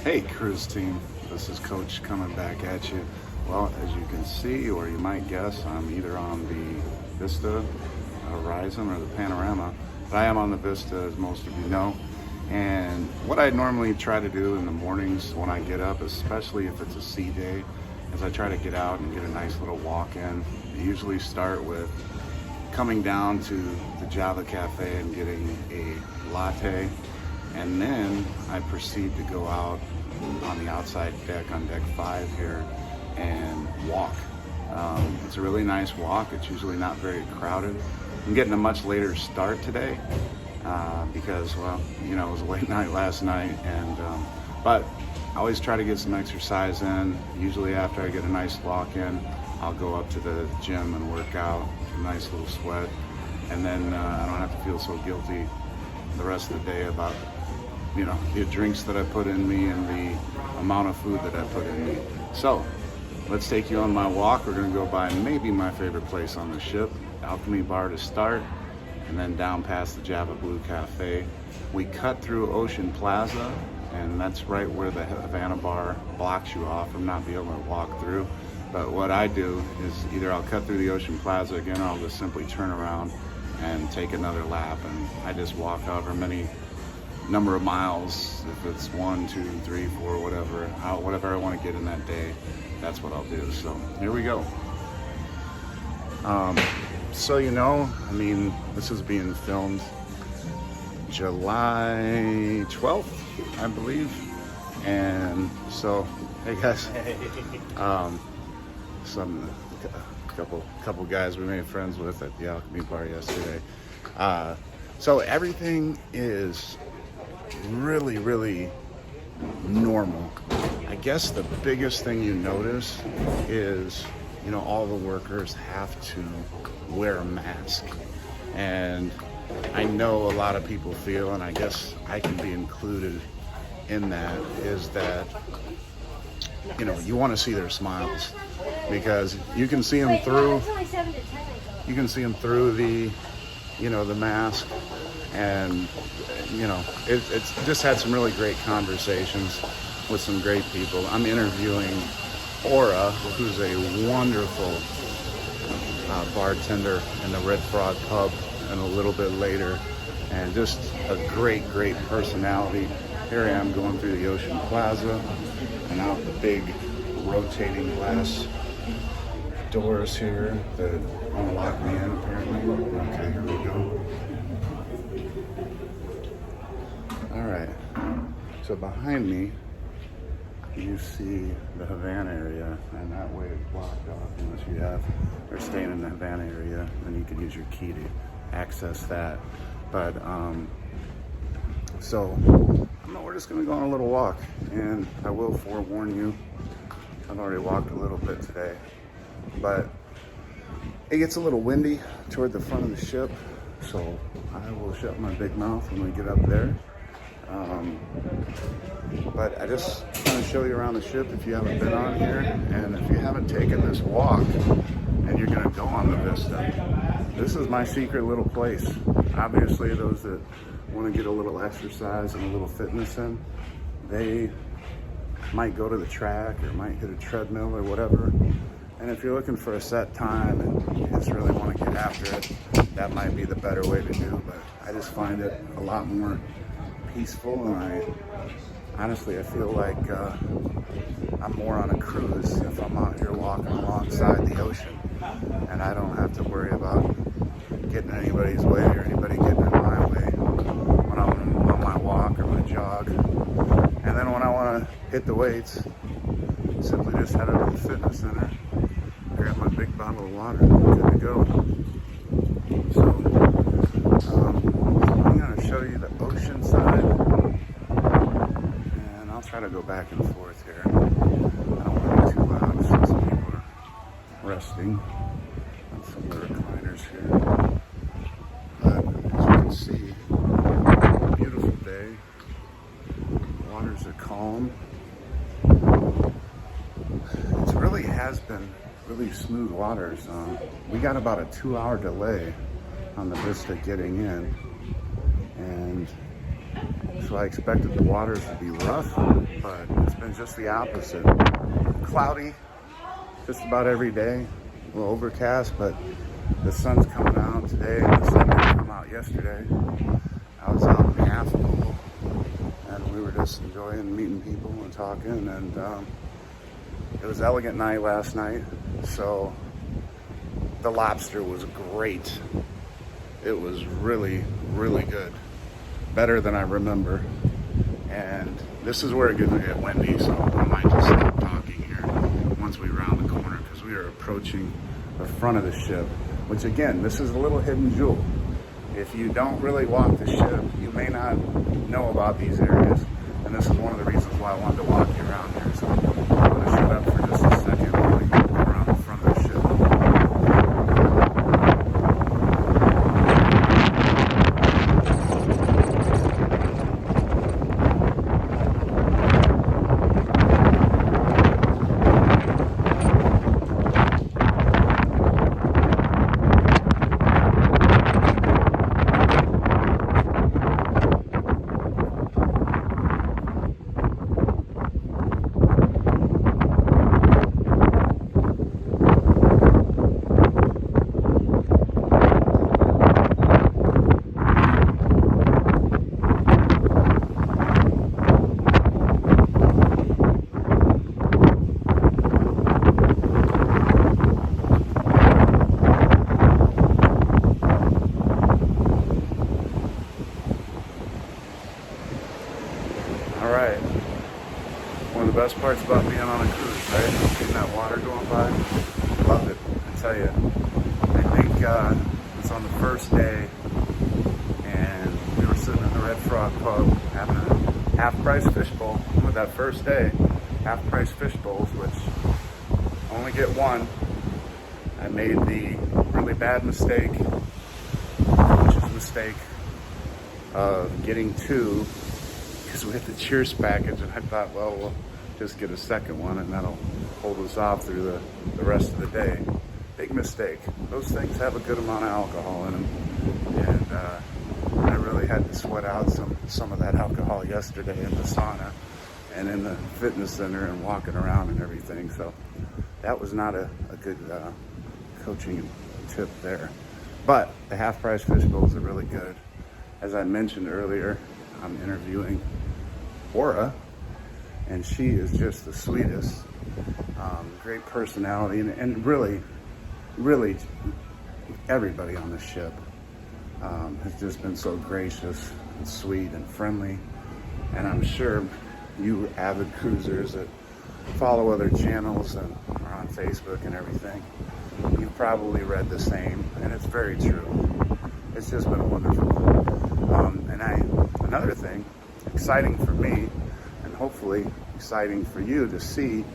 Hey, cruise team. This is Coach coming back at you. Well, as you can see, or you might guess, I'm either on the Vista Horizon or the Panorama, but I am on the Vista, as most of you know. And what I normally try to do in the mornings when I get up, especially if it's a sea day, is I try to get out and get a nice little walk in. I usually start with coming down to the Java Cafe and getting a latte, and then I proceed to go out on the outside deck on deck 5 here and walk. It's a really nice walk. It's usually not very crowded. I'm getting a much later start today because, well, you know, it was a late night last night, and but I always try to get some exercise in. Usually after I get a nice walk in, I'll go up to the gym and work out, a nice little sweat, and then I don't have to feel so guilty the rest of the day about, you know, the drinks that I put in me and the amount of food that I put in me. So let's take you on my walk. We're gonna go by maybe my favorite place on the ship, Alchemy Bar to start, and then down past the Java Blue Cafe. We cut through Ocean Plaza, and that's right where the Havana Bar blocks you off from not being able to walk through. But what I do is either I'll cut through the Ocean Plaza again, or I'll just simply turn around and take another lap, and I just walk however many number of miles, if it's 1, 2, 3, 4, whatever I want to get in that day, that's what I'll do. So here we go. So you know, I mean, this is being filmed July 12th, I believe, and so hey guys, couple guys we made friends with at the Alchemy Bar yesterday. So everything is really normal. I guess the biggest thing you notice is, you know, all the workers have to wear a mask. And I know a lot of people feel, and I guess I can be included in that, is that, you know, you want to see their smiles, because you can see them through, the, you know, the mask. And, you know, it's just had some really great conversations with some great people. I'm interviewing Aura, who's a wonderful bartender in the Red Frog Pub, and a little bit later, and just a great personality. Here I am going through the Ocean Plaza and out the big rotating glass doors here that want to lock me in, apparently. Okay, here we go. All right, so behind me, you see the Havana area, and that way it's blocked off unless you are staying in the Havana area, then you can use your key to access that. But, so, we're just gonna go on a little walk, and I will forewarn you, I've already walked a little bit today, but it gets a little windy toward the front of the ship, so I will shut my big mouth when we get up there. But I just want to show you around the ship if you haven't been on here, and if you haven't taken this walk and you're going to go on the Vista, this is my secret little place. Obviously, those that want to get a little exercise and a little fitness in, they might go to the track or might hit a treadmill or whatever. And if you're looking for a set time and you just really want to get after it, that might be the better way to do. But I just find it a lot more peaceful, and honestly, I feel like I'm more on a cruise if I'm out here walking alongside the ocean, and I don't have to worry about getting in anybody's way or anybody getting in my way when I'm on my walk or my jog. And then when I want to hit the weights, simply just head over to the fitness center, grab my big bottle of water, good to go. So I'm going to show you the ocean side, and I'll try to go back and forth here. I don't want to be too loud since some people are resting on some of the recliners here. But as you can see, beautiful day. Waters are calm. It really has been really smooth waters. We got about a 2-hour delay on the Vista getting in, and So I expected the waters to be rough, but it's been just the opposite. Cloudy just about every day, a little overcast, but the sun's coming out today, and the sun didn't come out yesterday. I was out in the half pool, and we were just enjoying meeting people and talking, and it was elegant night last night, so the lobster was great. It was really, really good. Better than I remember. And this is where it gets to get windy, so I might just stop talking here once we round the corner, because we are approaching the front of the ship, which again, this is a little hidden jewel. If you don't really walk the ship, you may not know about these areas, and this is one of the reasons why I wanted to walk you around here. So I'm going to shut up for just a second while we go around the front of the ship. Alright, one of the best parts about being on a cruise, right? Seeing that water going by. Love it, I tell you. I think it's on the first day, and we were sitting in the Red Frog Pub having a half-price fishbowl. With that first day, half-price fish bowls, which only get one. I made the really bad mistake, which is a mistake of getting two, because we had the Cheers package, and I thought, well, we'll just get a second one, and that'll hold us off through the rest of the day. Big mistake. Those things have a good amount of alcohol in them, and I really had to sweat out some of that alcohol yesterday in the sauna and in the fitness center and walking around and everything. So that was not a good coaching tip there. But the half-price fish bowls are really good. As I mentioned earlier, I'm interviewing Aura, and she is just the sweetest, great personality, and really everybody on the ship has just been so gracious and sweet and friendly. And I'm sure you avid cruisers that follow other channels and are on Facebook and everything, you've probably read the same, and it's very true. It's just been wonderful. Another thing, exciting for me, and hopefully exciting for you to see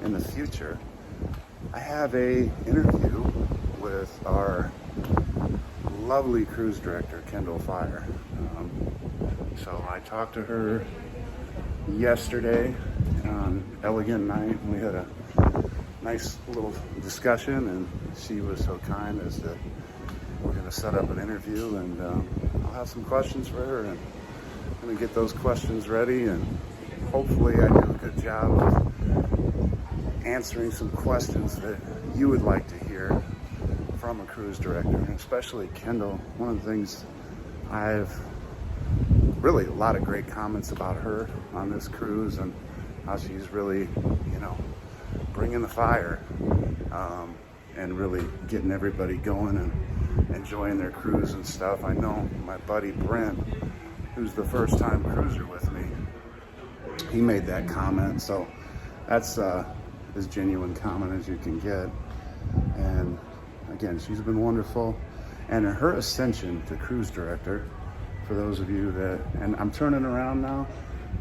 in the future, I have a interview with our lovely cruise director, Kendall Fire. So I talked to her yesterday on Elegant Night, and we had a nice little discussion, and she was so kind as to, we're going to set up an interview, and I'll have some questions for her, and I'm going to get those questions ready, and hopefully I do a good job of answering some questions that you would like to hear from a cruise director, and especially Kendall. One of the things I've really a lot of great comments about her on this cruise, and how she's really, bringing the fire, and really getting everybody going and enjoying their cruise and stuff. I know my buddy Brent, who's the first time cruiser with me, he made that comment, so that's as genuine comment as you can get. And again, she's been wonderful, and her ascension to cruise director, for those of you that, and I'm turning around now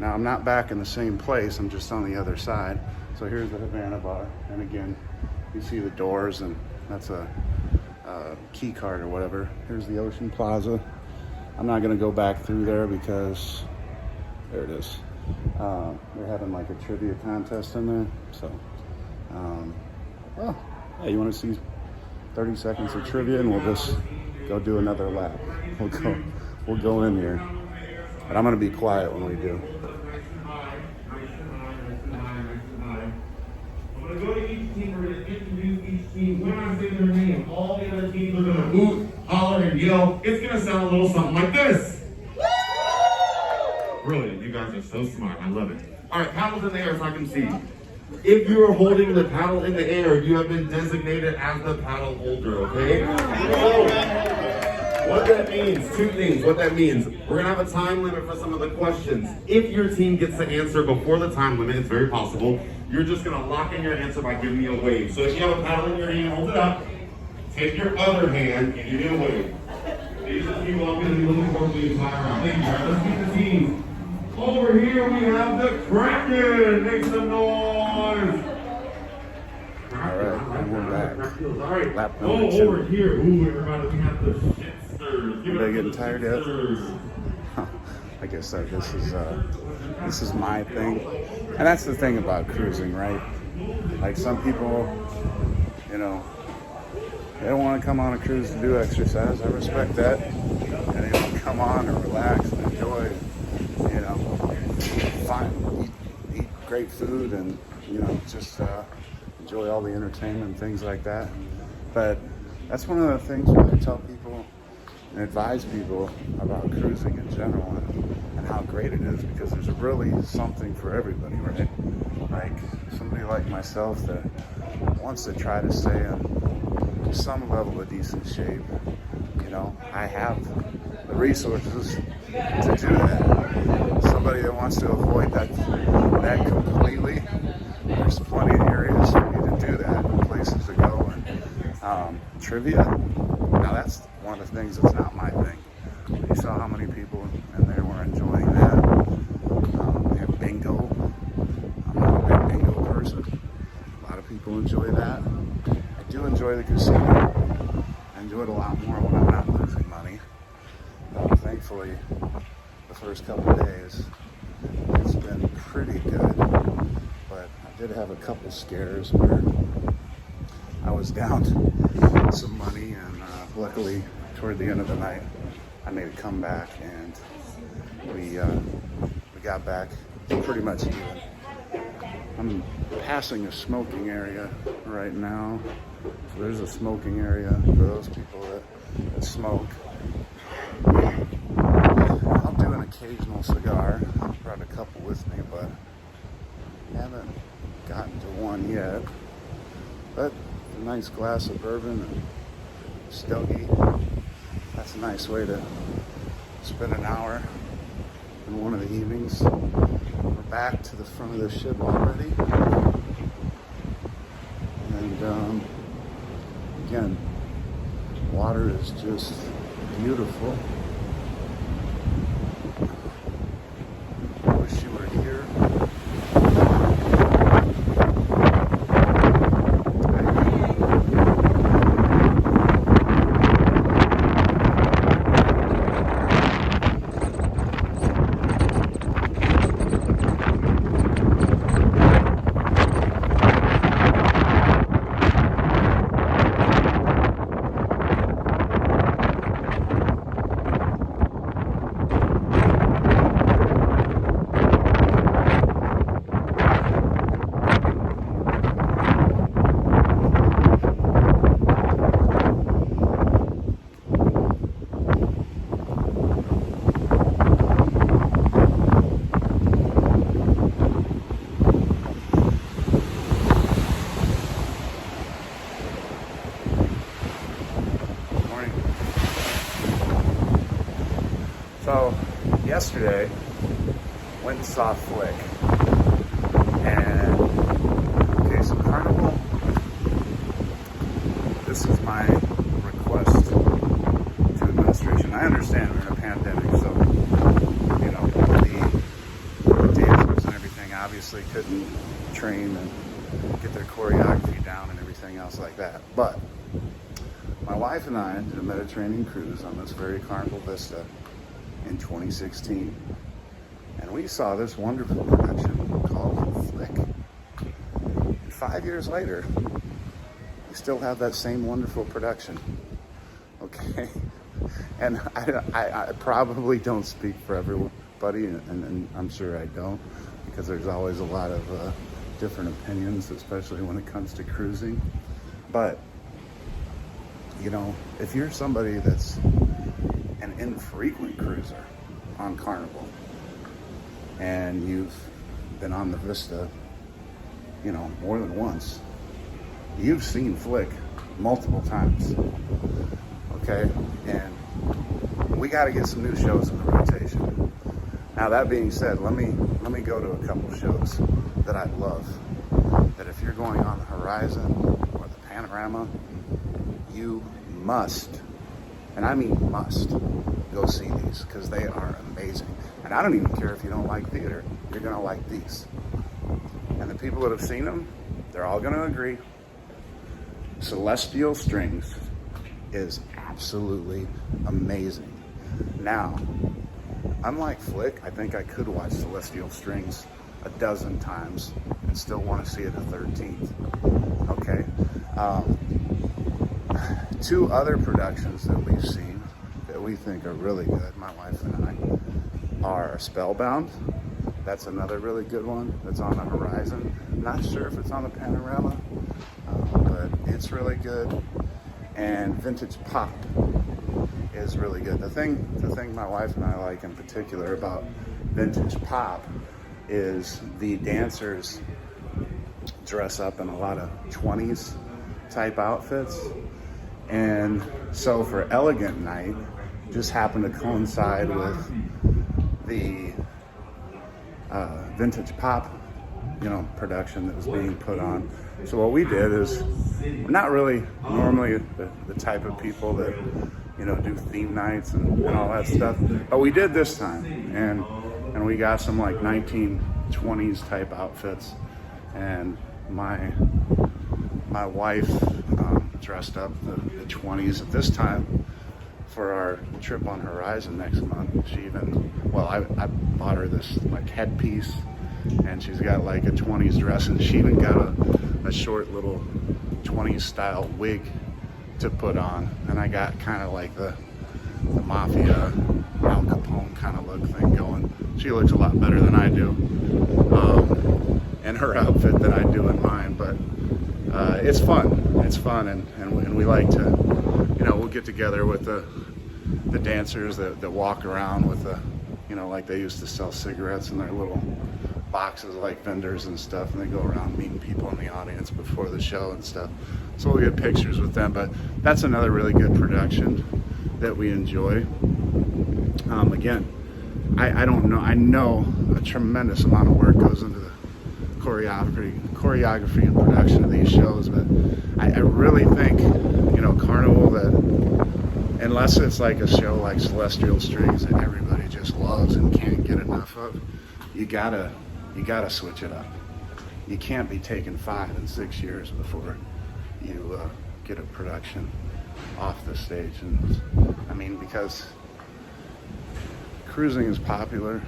I'm not back in the same place, I'm just on the other side. So here's the Havana bar, and again, you see the doors, and that's a key card or whatever. Here's the Ocean Plaza. I'm not gonna go back through there because there it is. They're having like a trivia contest in there. So, well, yeah, you want to see 30 seconds of trivia, and we'll just go do another lap. We'll go in here. But I'm going to be quiet when we do. I'm going to go to each team. We're going to introduce each team. When I say their name, all the other teams are going to hoot, holler, and yell. It's going to sound a little something like this. Brilliant. You guys are so smart. I love it. All right, paddles in the air so I can see. If you are holding the paddle in the air, you have been designated as the paddle holder, okay? So, what that means, two things. What that means, we're going to have a time limit for some of the questions. If your team gets to answer before the time limit, it's very possible, you're just going to lock in your answer by giving me a wave. So if you have a paddle in your hand, hold it up. Take your other hand and give me a wave. These are the people I'm going to be looking for the entire round. Thank you, guys. Let's keep the teams. Over here we have the Kraken. Make some noise. All right, and we're back. All right. Lap Oh, number 2. over here. Ooh, everybody, we have the shitsters. Give it Are they up getting for the tired yet? shitsters. I guess this is my thing, and that's the thing about cruising, right? Like some people, you know, they don't want to come on a cruise to do exercise. I respect that, and they want to come on and relax and enjoy, you know, eat great food and, you know, just enjoy all the entertainment and things like that. But that's one of the things that I tell people and advise people about cruising in general and how great it is, because there's really something for everybody, right? Like somebody like myself that wants to try to stay in some level of decent shape, you know, I have the resources to do that. Somebody that wants to avoid that completely, there's plenty of areas for you to do that, places to go. And trivia, now that's one of the things that's not my thing. You saw how many people in there were enjoying that. We have bingo. I'm not a big bingo person. A lot of people enjoy that. I do enjoy the casino. I enjoy it a lot more when I'm not losing money. Thankfully, the first couple of days, it's been pretty good. But I did have a couple scares where I was down some money, and luckily, toward the end of the night, I made a comeback, and we got back pretty much even. I'm passing a smoking area right now. So there's a smoking area for those people that smoke. I'll do an occasional cigar. I brought a couple with me, but haven't gotten to one yet. But a nice glass of bourbon and stogie. That's a nice way to spend an hour in one of the evenings. We're back to the front of the ship already. And again, water is just beautiful. I wish you were here. So yesterday, went and saw Flick, and okay, so Carnival, this is my request to administration. I understand we're in a pandemic, so, you know, the dancers and everything obviously couldn't train and get their choreography down and everything else like that, but my wife and I did a Mediterranean cruise on this very Carnival Vista in 2016, and we saw this wonderful production called Flick. And 5 years later, we still have that same wonderful production. Okay, and I probably don't speak for buddy, and I'm sure I don't, because there's always a lot of different opinions, especially when it comes to cruising. But, you know, if you're somebody that's an infrequent cruiser on Carnival, and you've been on the Vista, you know, more than once, you've seen Flick multiple times, okay? And we got to get some new shows in the rotation. Now, that being said, let me go to a couple shows that I love, that if you're going on the Horizon or the Panorama, you must, and I mean must, go see these, because they are amazing. And I don't even care if you don't like theater, you're gonna like these. And the people that have seen them, they're all gonna agree. Celestial Strings is absolutely amazing. Now, unlike Flick, I think I could watch Celestial Strings a dozen times and still want to see it a 13th. Okay. Two other productions that we've seen that we think are really good, my wife and I, are Spellbound. That's another really good one that's on the Horizon. Not sure if it's on the Panorama, but it's really good. And Vintage Pop is really good. The thing my wife and I like in particular about Vintage Pop is the dancers dress up in a lot of 20s type outfits. And so for Elegant Night, just happened to coincide with the Vintage Pop, you know, production that was being put on. So what we did is, we're not really normally the type of people that, you know, do theme nights and all that stuff, but we did this time, and we got some like 1920s type outfits, and my wife dressed up the 20s at this time for our trip on Horizon next month. She even, well, I bought her this like headpiece, and she's got like a 20s dress, and she even got a short little 20s style wig to put on, and I got kind of like the mafia Al Capone kind of look thing going. She looks a lot better than I do in her outfit than I do in mine, but it's fun, and we like to, you know, we'll get together with the dancers that walk around with the, you know, like they used to sell cigarettes in their little boxes like vendors and stuff, and they go around meeting people in the audience before the show and stuff. So we'll get pictures with them, but that's another really good production that we enjoy. Again, I don't know, I know a tremendous amount of work goes into the choreography and production of these shows, but I really think, you know, Carnival, that unless it's like a show like Celestial Strings that everybody just loves and can't get enough of, you gotta switch it up. You can't be taking 5 and 6 years before you get a production off the stage. And I mean, because cruising is popular,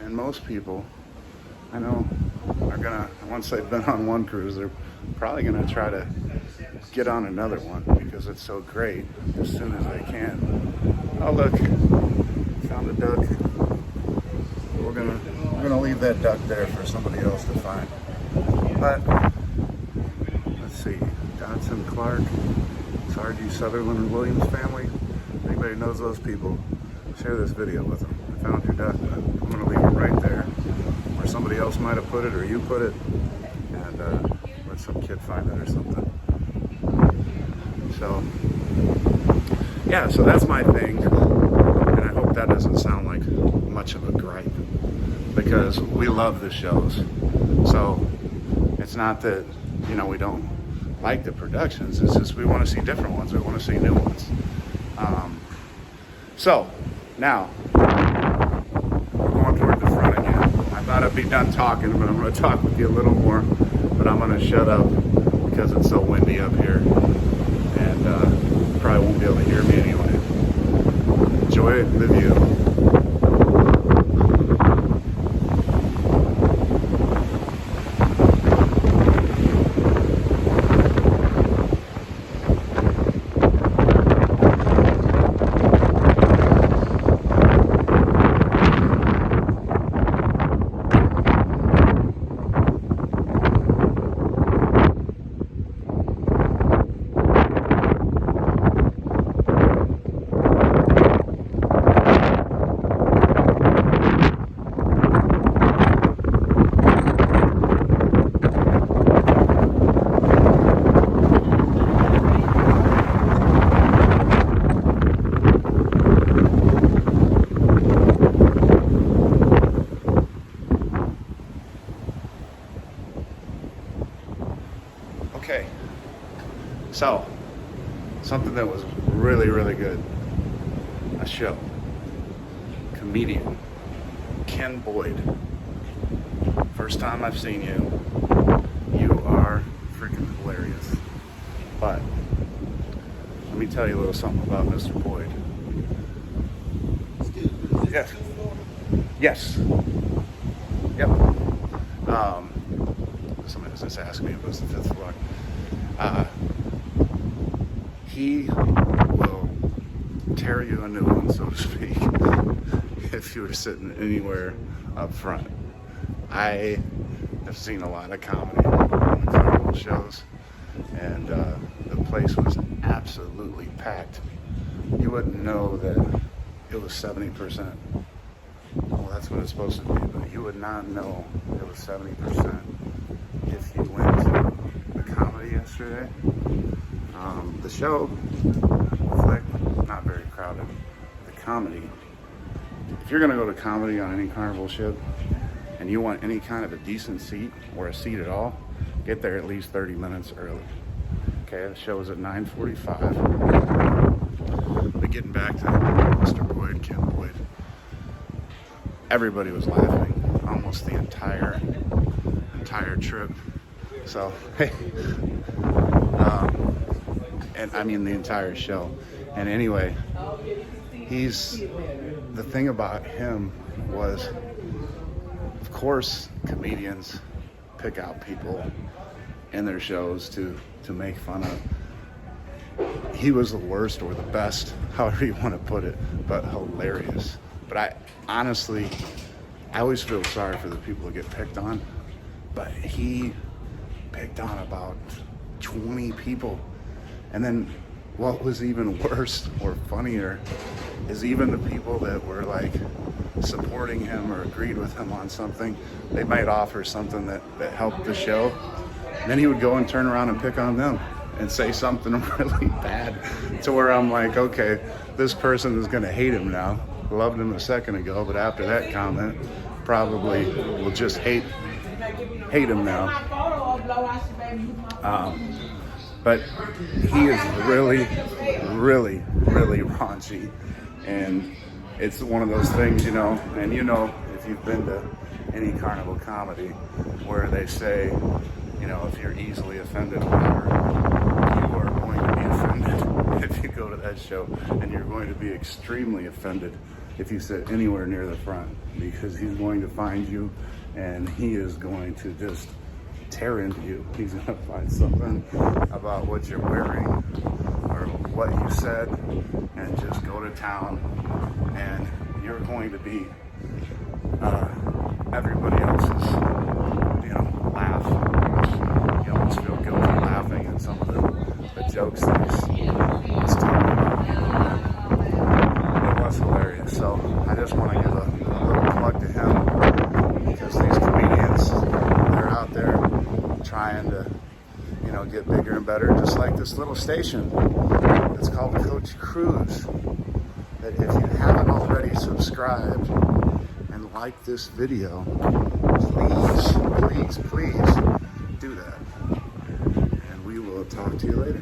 and most people, I know, are gonna, once they've been on one cruise, they're probably gonna try to get on another one because it's so great as soon as they can. Oh look, found a duck. We're gonna leave that duck there for somebody else to find. But let's see, Dodson, Clark, Sargy, Sutherland, and Williams family. If anybody knows those people, share this video with them. I found your duck, but I'm gonna leave it right there, or somebody else might have put it, or you put it, and let some kid find it or something. So yeah, so that's my thing, and I hope that doesn't sound like much of a gripe, because we love the shows. So it's not that, you know, we don't like the productions, it's just we want to see different ones, we want to see new ones. So now we're going toward the front again. I thought I'd be done talking, but I'm going to talk with you a little more, but I'm going to shut up because it's so windy up here, and you probably won't be able to hear me anyway. Enjoy the view. Okay, so something that was really, really good. A show. Comedian Ken Boyd. First time I've seen you. You are freaking hilarious. But let me tell you a little something about Mr. Boyd. Yes. Yes. Yep. Somebody was just asking me if it was the fifth floor. He will tear you a new one, so to speak, if you were sitting anywhere up front. I have seen a lot of comedy on the Carnival shows, and the place was absolutely packed. You wouldn't know that it was 70%. Well, that's what it's supposed to be, but you would not know it was 70% if you went to the comedy yesterday. The show, flick, not very crowded. The comedy, if you're gonna go to comedy on any Carnival ship and you want any kind of a decent seat or a seat at all, get there at least 30 minutes early. Okay, the show is at 9:45. But getting back to Mr. Boyd, Ken Boyd, everybody was laughing almost the entire trip. So, hey, and I mean the entire show. And anyway, the thing about him was, of course, comedians pick out people in their shows to make fun of. He was the worst or the best, however you want to put it, but hilarious. But I always feel sorry for the people who get picked on, but he picked on about 20 people. And then what was even worse or funnier is even the people that were like supporting him or agreed with him on something, they might offer something that helped the show. And then he would go and turn around and pick on them and say something really bad, to where I'm like, okay, this person is gonna hate him now. Loved him a second ago, but after that comment, probably will just hate him now. But he is really, really, really raunchy, and it's one of those things, and if you've been to any Carnival comedy where they say, if you're easily offended or whatever, you are going to be offended if you go to that show, and you're going to be extremely offended if you sit anywhere near the front, because he's going to find you and he is going to just tear into you. He's going to find something about what you're wearing or what you said and just go to town, and you're going to be everybody else's, laugh. You almost feel guilty laughing at some of the jokes that he's talking about. It was hilarious. So I just want to give a little plug to him, because these comedians, they're out there trying to, get bigger and better, just like this little station. It's called Coach Cruise. That if you haven't already subscribed and liked this video, please do that. And we will talk to you later.